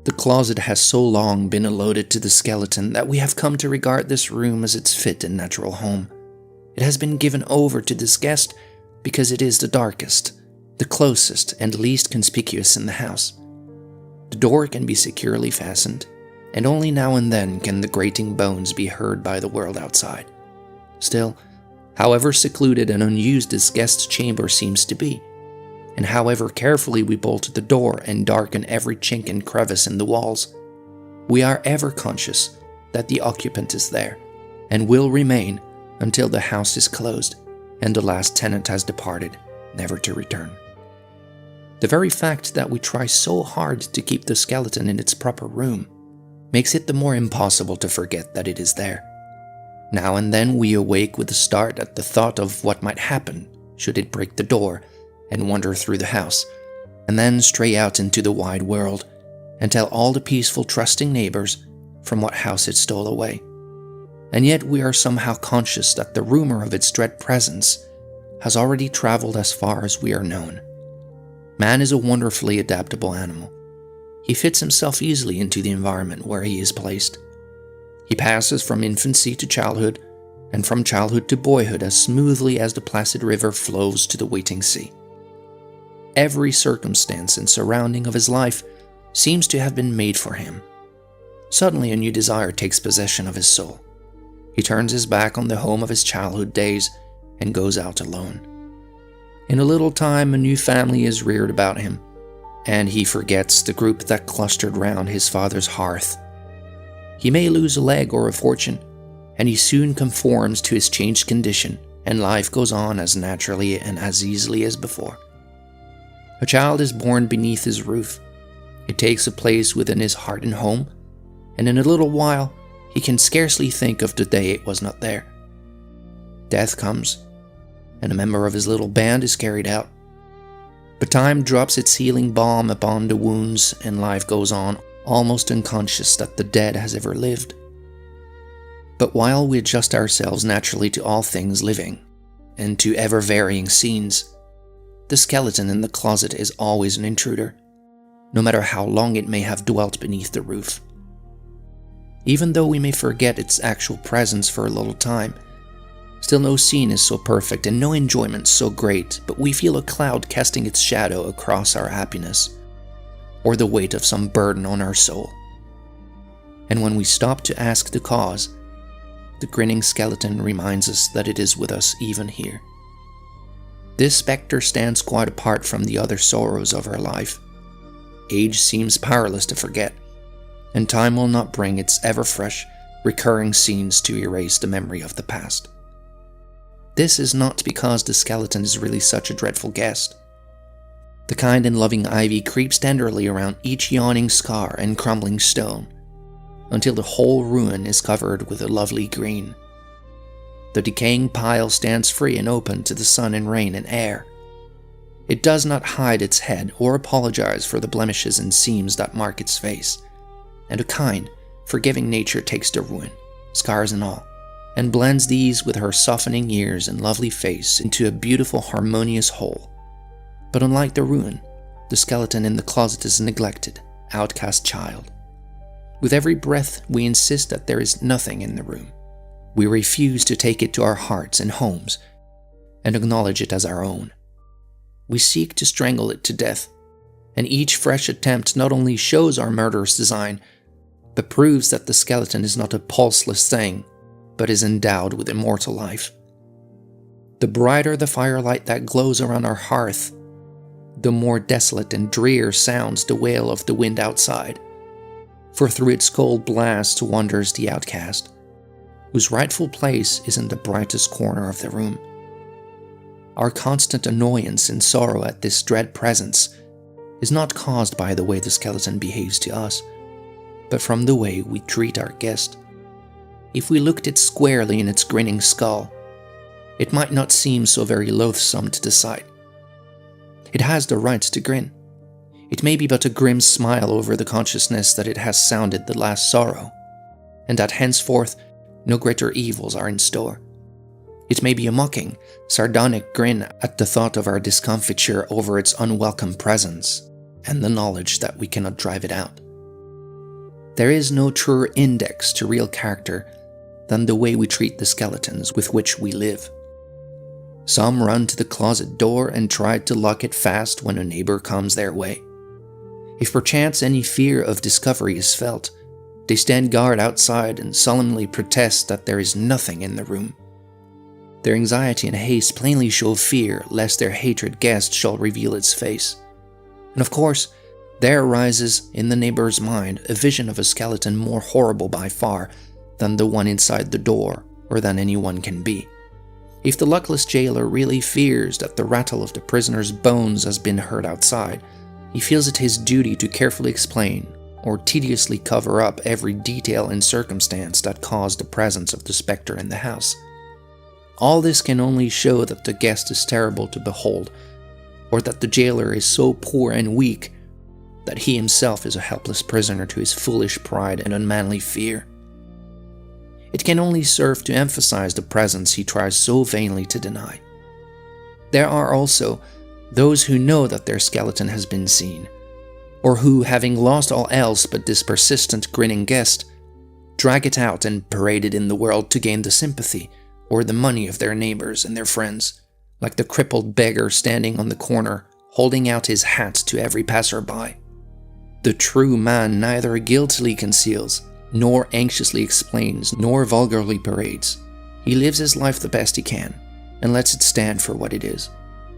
The closet has so long been allotted to the skeleton that we have come to regard this room as its fit and natural home. It has been given over to this guest because it is the darkest, the closest, and least conspicuous in the house. The door can be securely fastened, and only now and then can the grating bones be heard by the world outside. Still, however secluded and unused this guest's chamber seems to be, and however carefully we bolt the door and darken every chink and crevice in the walls, we are ever conscious that the occupant is there, and will remain until the house is closed and the last tenant has departed, never to return. The very fact that we try so hard to keep the skeleton in its proper room makes it the more impossible to forget that it is there. Now and then we awake with a start at the thought of what might happen should it break the door and wander through the house, and then stray out into the wide world and tell all the peaceful, trusting neighbors from what house it stole away. And yet we are somehow conscious that the rumor of its dread presence has already traveled as far as we are known. Man is a wonderfully adaptable animal. He fits himself easily into the environment where he is placed. He passes from infancy to childhood, and from childhood to boyhood as smoothly as the placid river flows to the waiting sea. Every circumstance and surrounding of his life seems to have been made for him. Suddenly a new desire takes possession of his soul. He turns his back on the home of his childhood days and goes out alone. In a little time a new family is reared about him, and he forgets the group that clustered round his father's hearth. He may lose a leg or a fortune, and he soon conforms to his changed condition, and life goes on as naturally and as easily as before. A child is born beneath his roof. It takes a place within his heart and home, and in a little while he can scarcely think of the day it was not there. Death comes, and a member of his little band is carried out. But time drops its healing balm upon the wounds, and life goes on, almost unconscious that the dead has ever lived. But while we adjust ourselves naturally to all things living, and to ever-varying scenes, the skeleton in the closet is always an intruder, no matter how long it may have dwelt beneath the roof. Even though we may forget its actual presence for a little time, still no scene is so perfect and no enjoyment so great, but we feel a cloud casting its shadow across our happiness, or the weight of some burden on our soul. And when we stop to ask the cause, the grinning skeleton reminds us that it is with us even here. This specter stands quite apart from the other sorrows of our life. Age seems powerless to forget, and time will not bring its ever-fresh, recurring scenes to erase the memory of the past. This is not because the skeleton is really such a dreadful guest. The kind and loving ivy creeps tenderly around each yawning scar and crumbling stone, until the whole ruin is covered with a lovely green. The decaying pile stands free and open to the sun and rain and air. It does not hide its head or apologize for the blemishes and seams that mark its face, and a kind, forgiving nature takes the ruin, scars and all, and blends these with her softening years and lovely face into a beautiful, harmonious whole. But unlike the ruin, the skeleton in the closet is a neglected, outcast child. With every breath, we insist that there is nothing in the room. We refuse to take it to our hearts and homes and acknowledge it as our own. We seek to strangle it to death, and each fresh attempt not only shows our murderous design, but proves that the skeleton is not a pulseless thing, but is endowed with immortal life. The brighter the firelight that glows around our hearth, the more desolate and drear sounds the wail of the wind outside, for through its cold blast wanders the outcast, whose rightful place is in the brightest corner of the room. Our constant annoyance and sorrow at this dread presence is not caused by the way the skeleton behaves to us, but from the way we treat our guest. If we looked it squarely in its grinning skull, it might not seem so very loathsome to the sight. It has the right to grin. It may be but a grim smile over the consciousness that it has sounded the last sorrow, and that henceforth no greater evils are in store. It may be a mocking, sardonic grin at the thought of our discomfiture over its unwelcome presence, and the knowledge that we cannot drive it out. There is no truer index to real character than the way we treat the skeletons with which we live. Some run to the closet door and try to lock it fast when a neighbor comes their way. If perchance any fear of discovery is felt, they stand guard outside and solemnly protest that there is nothing in the room. Their anxiety and haste plainly show fear lest their hated guest shall reveal its face. And of course, there arises in the neighbor's mind a vision of a skeleton more horrible by far than the one inside the door or than anyone can be. If the luckless jailer really fears that the rattle of the prisoner's bones has been heard outside, he feels it his duty to carefully explain or tediously cover up every detail and circumstance that caused the presence of the specter in the house. All this can only show that the guest is terrible to behold, or that the jailer is so poor and weak that he himself is a helpless prisoner to his foolish pride and unmanly fear. It can only serve to emphasize the presence he tries so vainly to deny. There are also those who know that their skeleton has been seen, or who, having lost all else but this persistent grinning guest, drag it out and parade it in the world to gain the sympathy or the money of their neighbors and their friends, like the crippled beggar standing on the corner, holding out his hat to every passerby. The true man neither guiltily conceals, nor anxiously explains, nor vulgarly parades. He lives his life the best he can, and lets it stand for what it is.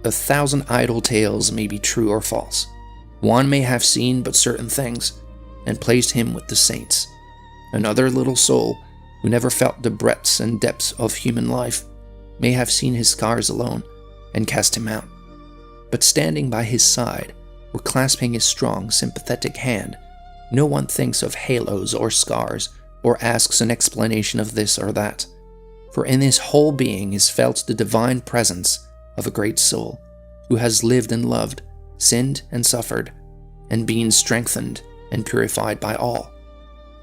1,000 idle tales may be true or false. One may have seen but certain things, and placed him with the saints. Another little soul, who never felt the breadths and depths of human life, may have seen his scars alone, and cast him out. But standing by his side, or clasping his strong, sympathetic hand, no one thinks of halos or scars, or asks an explanation of this or that, for in his whole being is felt the divine presence of a great soul, who has lived and loved, sinned and suffered, and been strengthened and purified by all.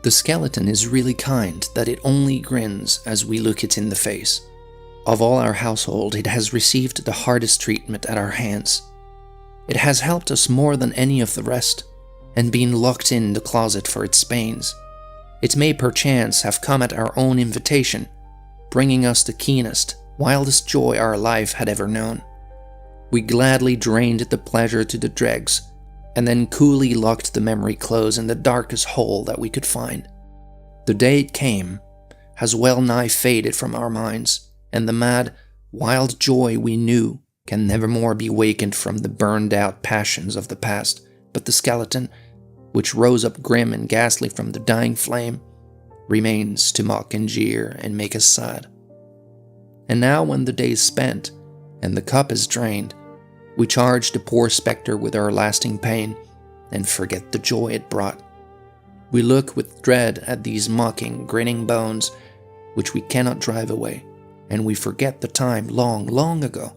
The skeleton is really kind that it only grins as we look it in the face. Of all our household, it has received the hardest treatment at our hands. It has helped us more than any of the rest, and been locked in the closet for its pains. It may perchance have come at our own invitation, bringing us the keenest, wildest joy our life had ever known. We gladly drained the pleasure to the dregs, and then coolly locked the memory close in the darkest hole that we could find. The day it came has well nigh faded from our minds, and the mad, wild joy we knew can never more be wakened from the burned-out passions of the past, but the skeleton, which rose up grim and ghastly from the dying flame, remains to mock and jeer and make us sad. And now when the day is spent, and the cup is drained, we charge the poor spectre with our lasting pain, and forget the joy it brought. We look with dread at these mocking, grinning bones, which we cannot drive away, and we forget the time long, long ago,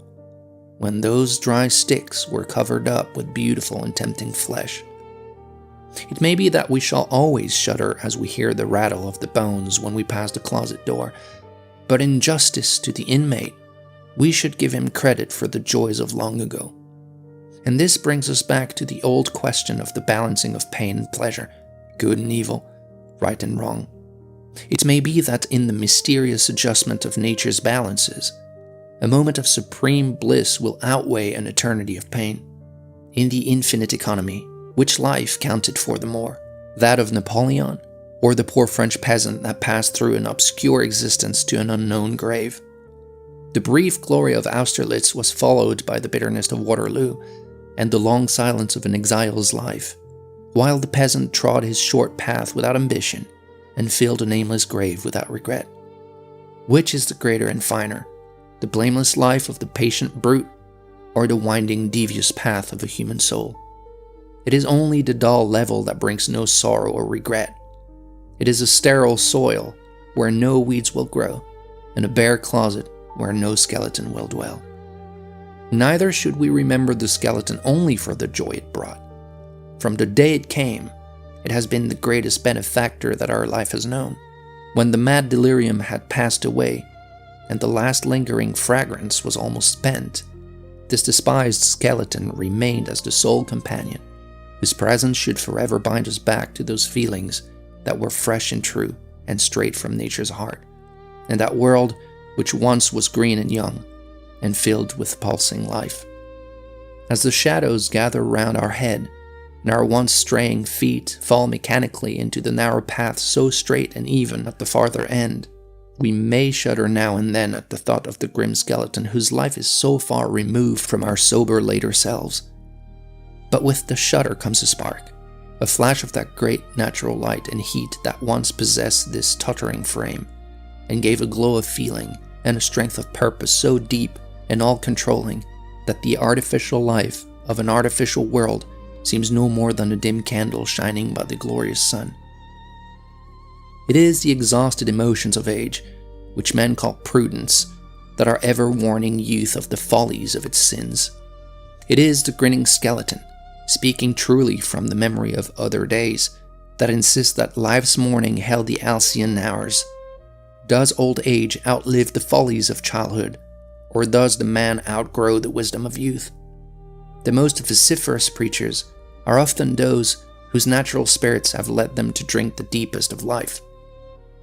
when those dry sticks were covered up with beautiful and tempting flesh. It may be that we shall always shudder as we hear the rattle of the bones when we pass the closet door, but in justice to the inmate, we should give him credit for the joys of long ago. And this brings us back to the old question of the balancing of pain and pleasure, good and evil, right and wrong. It may be that in the mysterious adjustment of nature's balances, a moment of supreme bliss will outweigh an eternity of pain. In the infinite economy, which life counted for the more? That of Napoleon, or the poor French peasant that passed through an obscure existence to an unknown grave? The brief glory of Austerlitz was followed by the bitterness of Waterloo, and the long silence of an exile's life, while the peasant trod his short path without ambition, and filled a nameless grave without regret. Which is the greater and finer, the blameless life of the patient brute, or the winding, devious path of a human soul? It is only the dull level that brings no sorrow or regret. It is a sterile soil where no weeds will grow, and a bare closet where no skeleton will dwell. Neither should we remember the skeleton only for the joy it brought. From the day it came, it has been the greatest benefactor that our life has known. When the mad delirium had passed away, and the last lingering fragrance was almost spent, this despised skeleton remained as the sole companion, whose presence should forever bind us back to those feelings that were fresh and true and straight from nature's heart, and that world which once was green and young and filled with pulsing life. As the shadows gather round our head, and our once straying feet fall mechanically into the narrow path so straight and even at the farther end, we may shudder now and then at the thought of the grim skeleton whose life is so far removed from our sober later selves. But with the shudder comes a spark, a flash of that great natural light and heat that once possessed this tottering frame, and gave a glow of feeling and a strength of purpose so deep and all-controlling that the artificial life of an artificial world seems no more than a dim candle shining by the glorious sun. It is the exhausted emotions of age, which men call prudence, that are ever warning youth of the follies of its sins. It is the grinning skeleton, speaking truly from the memory of other days, that insists that life's morning held the halcyon hours. Does old age outlive the follies of childhood, or does the man outgrow the wisdom of youth? The most vociferous preachers are often those whose natural spirits have led them to drink the deepest of life.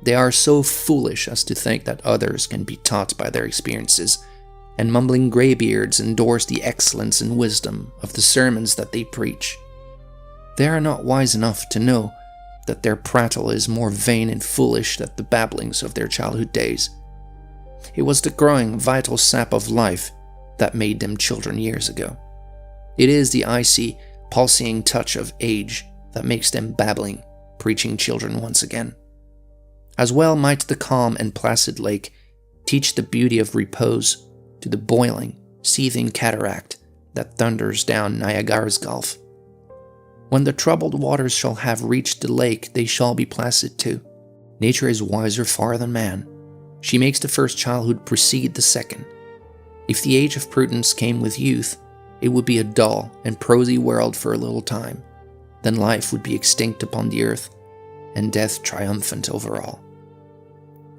They are so foolish as to think that others can be taught by their experiences, and mumbling graybeards endorse the excellence and wisdom of the sermons that they preach. They are not wise enough to know that their prattle is more vain and foolish than the babblings of their childhood days. It was the growing, vital sap of life that made them children years ago. It is the icy, pulsing touch of age that makes them babbling, preaching children once again. As well might the calm and placid lake teach the beauty of repose to the boiling, seething cataract that thunders down Niagara's Gulf. When the troubled waters shall have reached the lake, they shall be placid too. Nature is wiser far than man. She makes the first childhood precede the second. If the age of prudence came with youth, it would be a dull and prosy world for a little time. Then life would be extinct upon the earth, and death triumphant over all.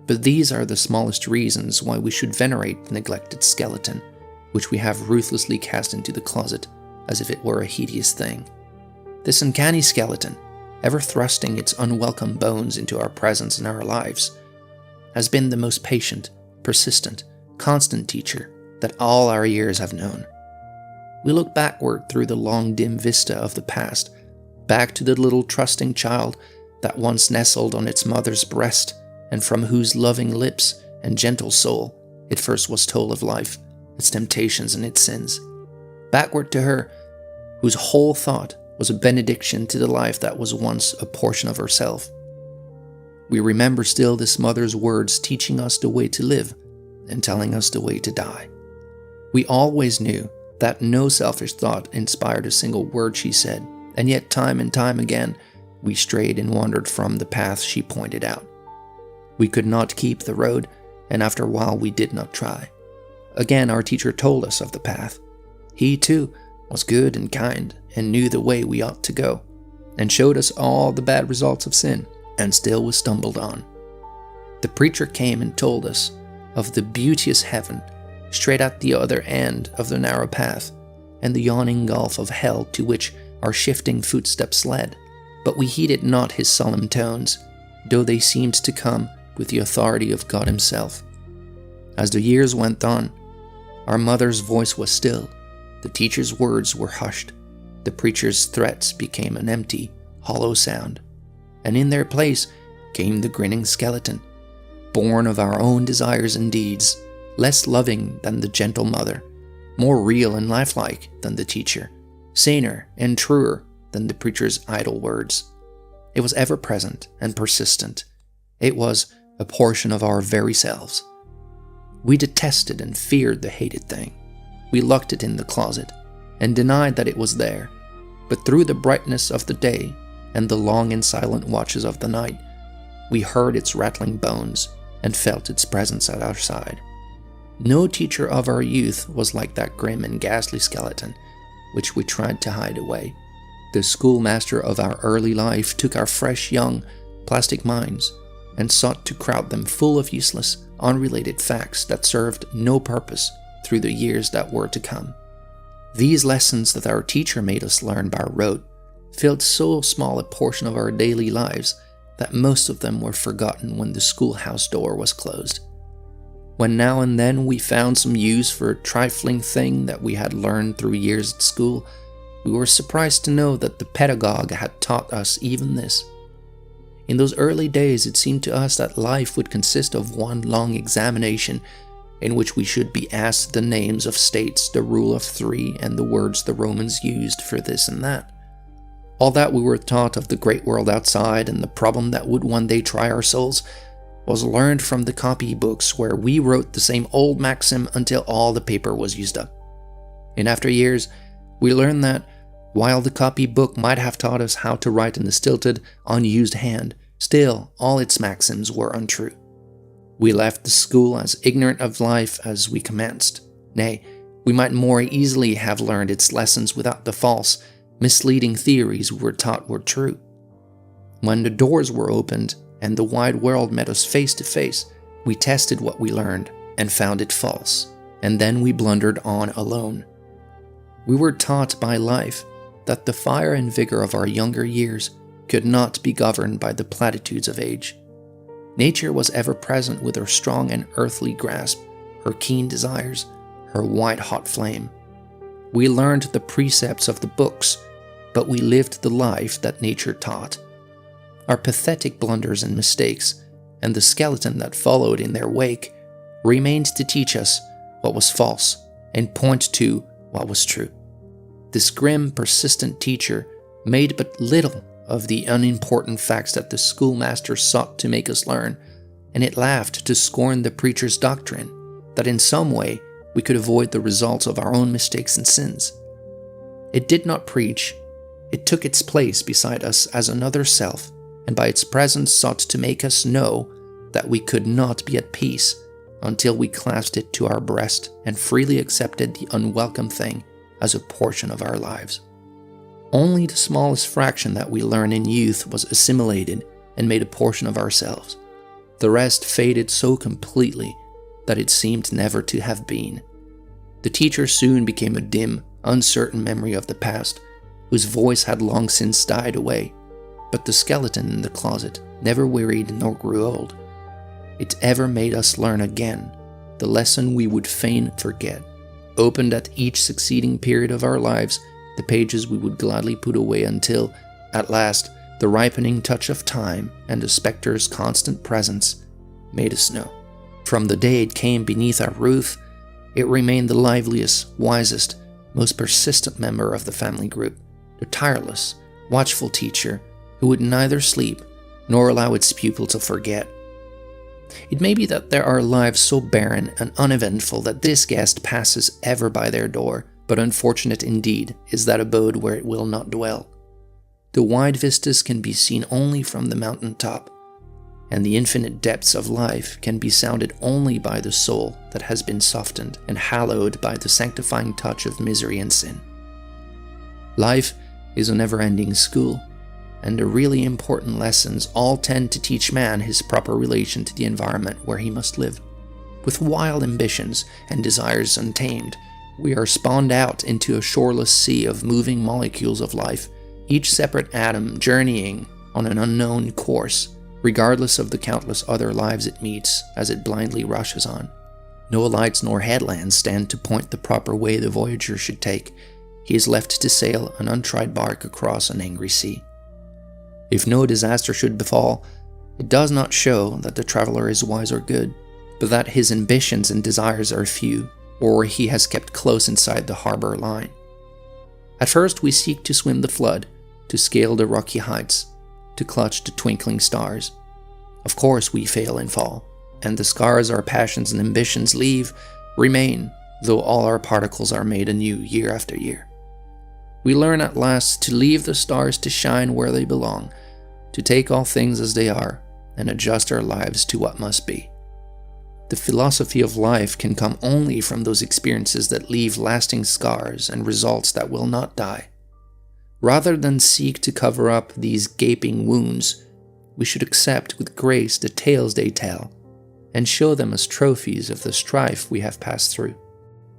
But these are the smallest reasons why we should venerate the neglected skeleton, which we have ruthlessly cast into the closet as if it were a hideous thing. This uncanny skeleton, ever thrusting its unwelcome bones into our presence and our lives, has been the most patient, persistent, constant teacher that all our years have known. We look backward through the long dim vista of the past, back to the little trusting child that once nestled on its mother's breast, and from whose loving lips and gentle soul it first was told of life, its temptations and its sins. Backward to her, whose whole thought was a benediction to the life that was once a portion of herself. We remember still this mother's words teaching us the way to live and telling us the way to die. We always knew that no selfish thought inspired a single word she said, and yet time and time again we strayed and wandered from the path she pointed out. We could not keep the road, and after a while we did not try. Again our teacher told us of the path. He too was good and kind and knew the way we ought to go, and showed us all the bad results of sin, and still we stumbled on. The preacher came and told us of the beauteous heaven straight at the other end of the narrow path, and the yawning gulf of hell to which our shifting footsteps led. But we heeded not his solemn tones, though they seemed to come with the authority of God himself. As the years went on, our mother's voice was still, the teacher's words were hushed, the preacher's threats became an empty, hollow sound, and in their place came the grinning skeleton, born of our own desires and deeds, less loving than the gentle mother, more real and lifelike than the teacher, saner and truer than the preacher's idle words. It was ever present and persistent. It was a portion of our very selves. We detested and feared the hated thing. We locked it in the closet and denied that it was there. But through the brightness of the day and the long and silent watches of the night, we heard its rattling bones and felt its presence at our side. No teacher of our youth was like that grim and ghastly skeleton, which we tried to hide away. The schoolmaster of our early life took our fresh, young, plastic minds and sought to crowd them full of useless, unrelated facts that served no purpose through the years that were to come. These lessons that our teacher made us learn by rote filled so small a portion of our daily lives that most of them were forgotten when the schoolhouse door was closed. When now and then we found some use for a trifling thing that we had learned through years at school, we were surprised to know that the pedagogue had taught us even this. In those early days, it seemed to us that life would consist of one long examination in which we should be asked the names of states, the rule of three, and the words the Romans used for this and that. All that we were taught of the great world outside and the problem that would one day try our souls was learned from the copybooks where we wrote the same old maxim until all the paper was used up. In after years, we learned that while the copybook might have taught us how to write in a stilted, unused hand, still all its maxims were untrue. We left the school as ignorant of life as we commenced. Nay, we might more easily have learned its lessons without the false, misleading theories we were taught were true. When the doors were opened and the wide world met us face to face, we tested what we learned and found it false, and then we blundered on alone. We were taught by life that the fire and vigor of our younger years could not be governed by the platitudes of age. Nature was ever present with her strong and earthly grasp, her keen desires, her white-hot flame. We learned the precepts of the books, but we lived the life that nature taught. Our pathetic blunders and mistakes, and the skeleton that followed in their wake, remained to teach us what was false and point to what was true. This grim, persistent teacher made but little of the unimportant facts that the schoolmaster sought to make us learn, and it laughed to scorn the preacher's doctrine that in some way we could avoid the results of our own mistakes and sins. It did not preach, it took its place beside us as another self, and by its presence sought to make us know that we could not be at peace until we clasped it to our breast and freely accepted the unwelcome thing as a portion of our lives. Only the smallest fraction that we learned in youth was assimilated and made a portion of ourselves. The rest faded so completely that it seemed never to have been. The teacher soon became a dim, uncertain memory of the past, whose voice had long since died away, but the skeleton in the closet never wearied nor grew old. It ever made us learn again the lesson we would fain forget. Opened at each succeeding period of our lives, the pages we would gladly put away until, at last, the ripening touch of time and the spectre's constant presence made us know. From the day it came beneath our roof, it remained the liveliest, wisest, most persistent member of the family group, the tireless, watchful teacher who would neither sleep nor allow its pupil to forget. It may be that there are lives so barren and uneventful that this guest passes ever by their door, but unfortunate indeed is that abode where it will not dwell. The wide vistas can be seen only from the mountain top, and the infinite depths of life can be sounded only by the soul that has been softened and hallowed by the sanctifying touch of misery and sin. Life is a never-ending school, and the really important lessons all tend to teach man his proper relation to the environment where he must live. With wild ambitions and desires untamed, we are spawned out into a shoreless sea of moving molecules of life, each separate atom journeying on an unknown course, regardless of the countless other lives it meets as it blindly rushes on. No lights nor headlands stand to point the proper way the voyager should take. He is left to sail an untried bark across an angry sea. If no disaster should befall, it does not show that the traveler is wise or good, but that his ambitions and desires are few, or he has kept close inside the harbor line. At first we seek to swim the flood, to scale the rocky heights, to clutch the twinkling stars. Of course we fail and fall, and the scars our passions and ambitions leave remain, though all our particles are made anew year after year. We learn at last to leave the stars to shine where they belong, to take all things as they are, and adjust our lives to what must be. The philosophy of life can come only from those experiences that leave lasting scars and results that will not die. Rather than seek to cover up these gaping wounds, we should accept with grace the tales they tell, and show them as trophies of the strife we have passed through.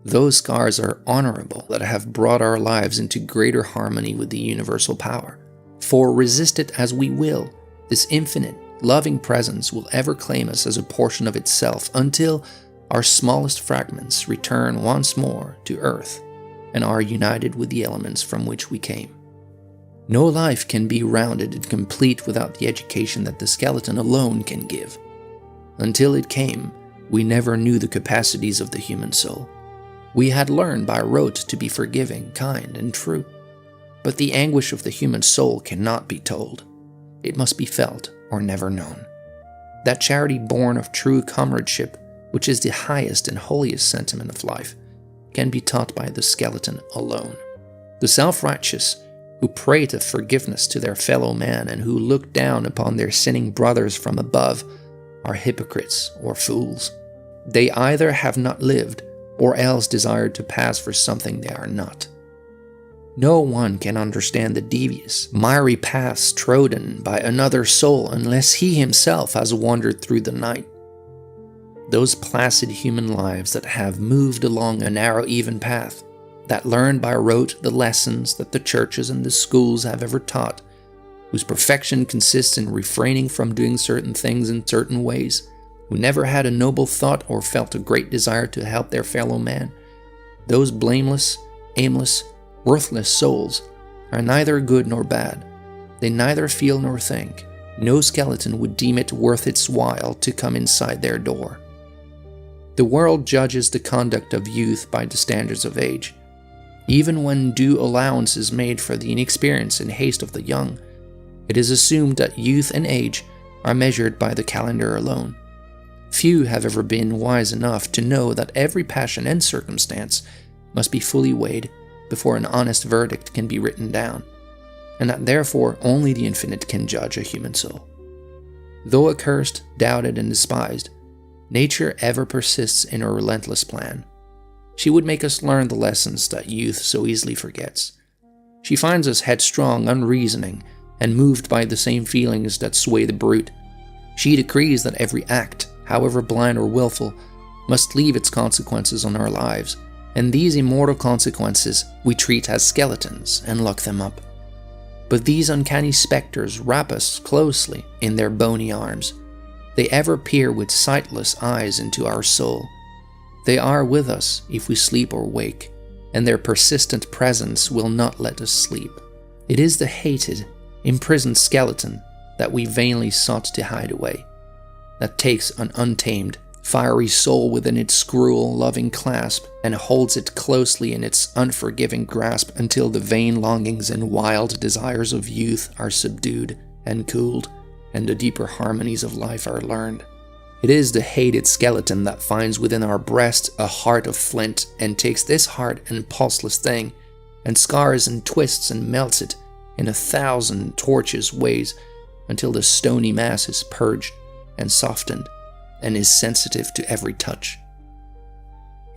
Those scars are honorable that have brought our lives into greater harmony with the universal power. For resist it as we will, This infinite, loving presence will ever claim us as a portion of itself until our smallest fragments return once more to earth and are united with the elements from which we came. No life can be rounded and complete without the education that the skeleton alone can give. Until it came, we never knew the capacities of the human soul. We had learned by rote to be forgiving, kind, and true. But the anguish of the human soul cannot be told. It must be felt or never known. That charity born of true comradeship, which is the highest and holiest sentiment of life, can be taught by the skeleton alone. The self-righteous, who prate of forgiveness to their fellow man and who look down upon their sinning brothers from above, are hypocrites or fools. They either have not lived or else desired to pass for something they are not. No one can understand the devious, miry paths trodden by another soul unless he himself has wandered through the night. Those placid human lives that have moved along a narrow even path, that learned by rote the lessons that the churches and the schools have ever taught, whose perfection consists in refraining from doing certain things in certain ways, who never had a noble thought or felt a great desire to help their fellow man, those blameless, aimless, worthless souls are neither good nor bad. They neither feel nor think. No skeleton would deem it worth its while to come inside their door. The world judges the conduct of youth by the standards of age. Even when due allowance is made for the inexperience and haste of the young, it is assumed that youth and age are measured by the calendar alone. Few have ever been wise enough to know that every passion and circumstance must be fully weighed before an honest verdict can be written down, and that therefore only the infinite can judge a human soul. Though accursed, doubted, and despised, nature ever persists in her relentless plan. She would make us learn the lessons that youth so easily forgets. She finds us headstrong, unreasoning, and moved by the same feelings that sway the brute. She decrees that every act, however blind or willful, must leave its consequences on our lives, and these immortal consequences we treat as skeletons and lock them up. But these uncanny specters wrap us closely in their bony arms. They ever peer with sightless eyes into our soul. They are with us if we sleep or wake, and their persistent presence will not let us sleep. It is the hated, imprisoned skeleton that we vainly sought to hide away, that takes an untamed, fiery soul within its cruel, loving clasp and holds it closely in its unforgiving grasp until the vain longings and wild desires of youth are subdued and cooled, and the deeper harmonies of life are learned. It is the hated skeleton that finds within our breast a heart of flint and takes this hard and pulseless thing and scars and twists and melts it in 1,000 tortuous ways until the stony mass is purged and softened and is sensitive to every touch.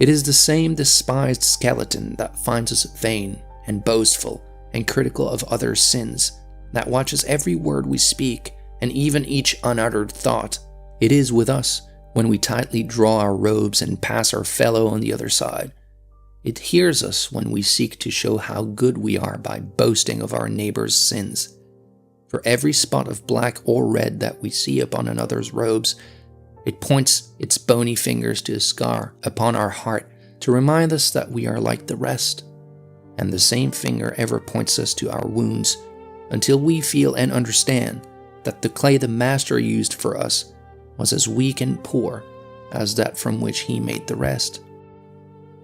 It is the same despised skeleton that finds us vain and boastful and critical of others' sins, that watches every word we speak and even each unuttered thought. It is with us when we tightly draw our robes and pass our fellow on the other side. It hears us when we seek to show how good we are by boasting of our neighbor's sins. For every spot of black or red that we see upon another's robes, it points its bony fingers to a scar upon our heart to remind us that we are like the rest. And the same finger ever points us to our wounds until we feel and understand that the clay the Master used for us was as weak and poor as that from which he made the rest.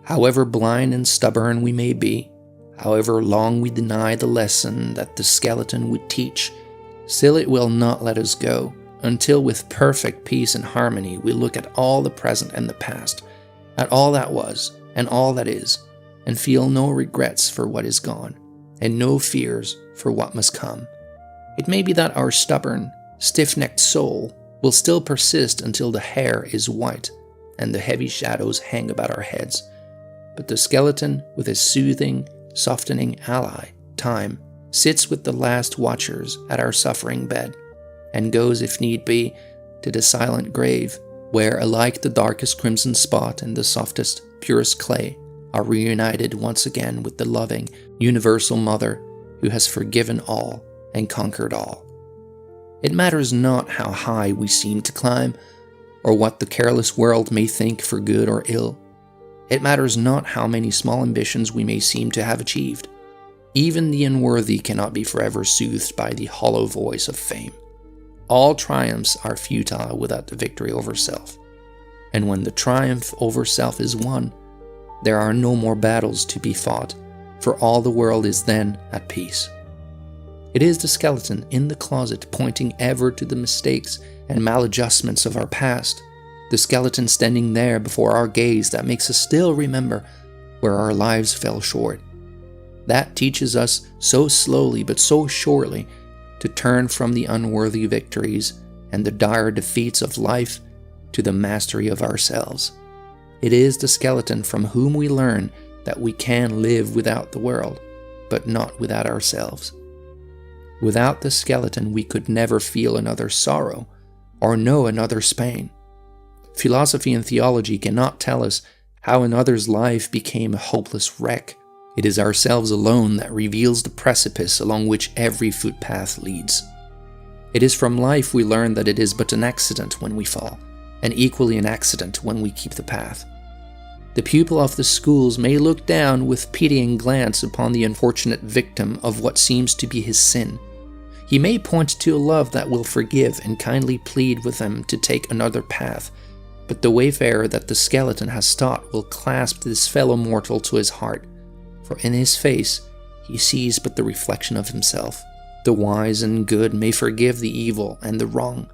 However blind and stubborn we may be, however long we deny the lesson that the skeleton would teach, still it will not let us go, until with perfect peace and harmony we look at all the present and the past, at all that was and all that is, and feel no regrets for what is gone, and no fears for what must come. It may be that our stubborn, stiff-necked soul will still persist until the hair is white and the heavy shadows hang about our heads, but the skeleton, with his soothing, softening ally, time, sits with the last watchers at our suffering bed, and goes, if need be, to the silent grave, where alike the darkest crimson spot and the softest, purest clay are reunited once again with the loving, universal Mother who has forgiven all and conquered all. It matters not how high we seem to climb, or what the careless world may think for good or ill. It matters not how many small ambitions we may seem to have achieved. Even the unworthy cannot be forever soothed by the hollow voice of fame. All triumphs are futile without the victory over self. And when the triumph over self is won, there are no more battles to be fought, for all the world is then at peace. It is the skeleton in the closet pointing ever to the mistakes and maladjustments of our past, the skeleton standing there before our gaze that makes us still remember where our lives fell short. That teaches us so slowly but so surely to turn from the unworthy victories and the dire defeats of life to the mastery of ourselves. It is the skeleton from whom we learn that we can live without the world, but not without ourselves. Without the skeleton, we could never feel another sorrow or know another's pain. Philosophy and theology cannot tell us how another's life became a hopeless wreck. It is ourselves alone that reveals the precipice along which every footpath leads. It is from life we learn that it is but an accident when we fall, and equally an accident when we keep the path. The pupil of the schools may look down with pitying glance upon the unfortunate victim of what seems to be his sin. He may point to a love that will forgive and kindly plead with them to take another path, but the wayfarer that the skeleton has taught will clasp this fellow mortal to his heart, for in his face he sees but the reflection of himself. The wise and good may forgive the evil and the wrong,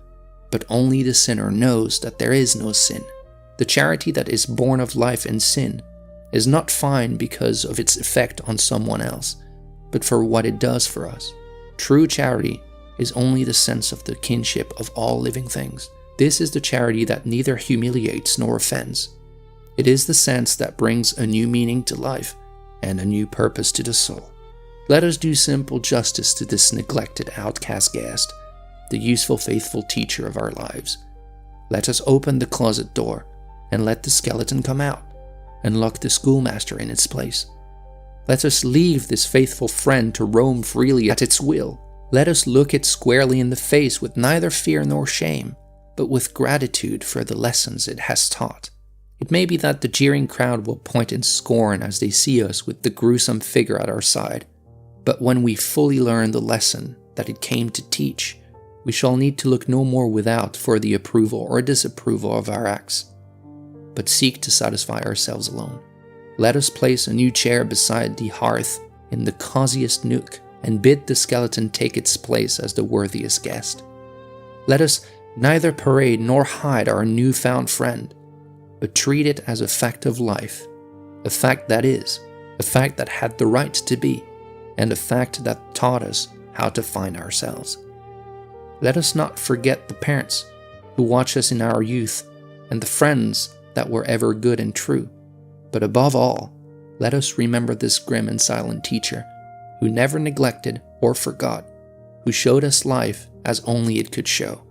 but only the sinner knows that there is no sin. The charity that is born of life and sin is not fine because of its effect on someone else, but for what it does for us. True charity is only the sense of the kinship of all living things. This is the charity that neither humiliates nor offends. It is the sense that brings a new meaning to life and a new purpose to the soul. Let us do simple justice to this neglected outcast guest, the useful faithful teacher of our lives. Let us open the closet door and let the skeleton come out, and lock the schoolmaster in its place. Let us leave this faithful friend to roam freely at its will. Let us look it squarely in the face with neither fear nor shame, but with gratitude for the lessons it has taught. It may be that the jeering crowd will point in scorn as they see us with the gruesome figure at our side, but when we fully learn the lesson that it came to teach, we shall need to look no more without for the approval or disapproval of our acts, but seek to satisfy ourselves alone. Let us place a new chair beside the hearth in the coziest nook and bid the skeleton take its place as the worthiest guest. Let us neither parade nor hide our newfound friend, but treat it as a fact of life, a fact that is, a fact that had the right to be, and a fact that taught us how to find ourselves. Let us not forget the parents who watch us in our youth and the friends that were ever good and true. But above all, let us remember this grim and silent teacher who never neglected or forgot, who showed us life as only it could show,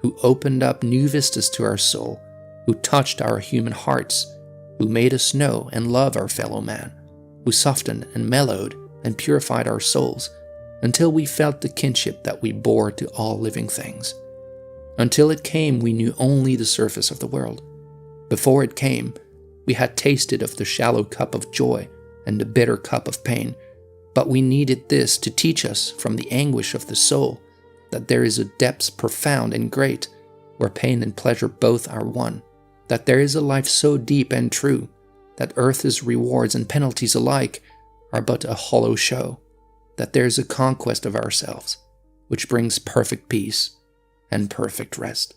who opened up new vistas to our soul, who touched our human hearts, who made us know and love our fellow man, who softened and mellowed and purified our souls until we felt the kinship that we bore to all living things. Until it came, we knew only the surface of the world. Before it came, we had tasted of the shallow cup of joy and the bitter cup of pain, but we needed this to teach us from the anguish of the soul that there is a depth profound and great where pain and pleasure both are one, that there is a life so deep and true that earth's rewards and penalties alike are but a hollow show, that there is a conquest of ourselves which brings perfect peace and perfect rest.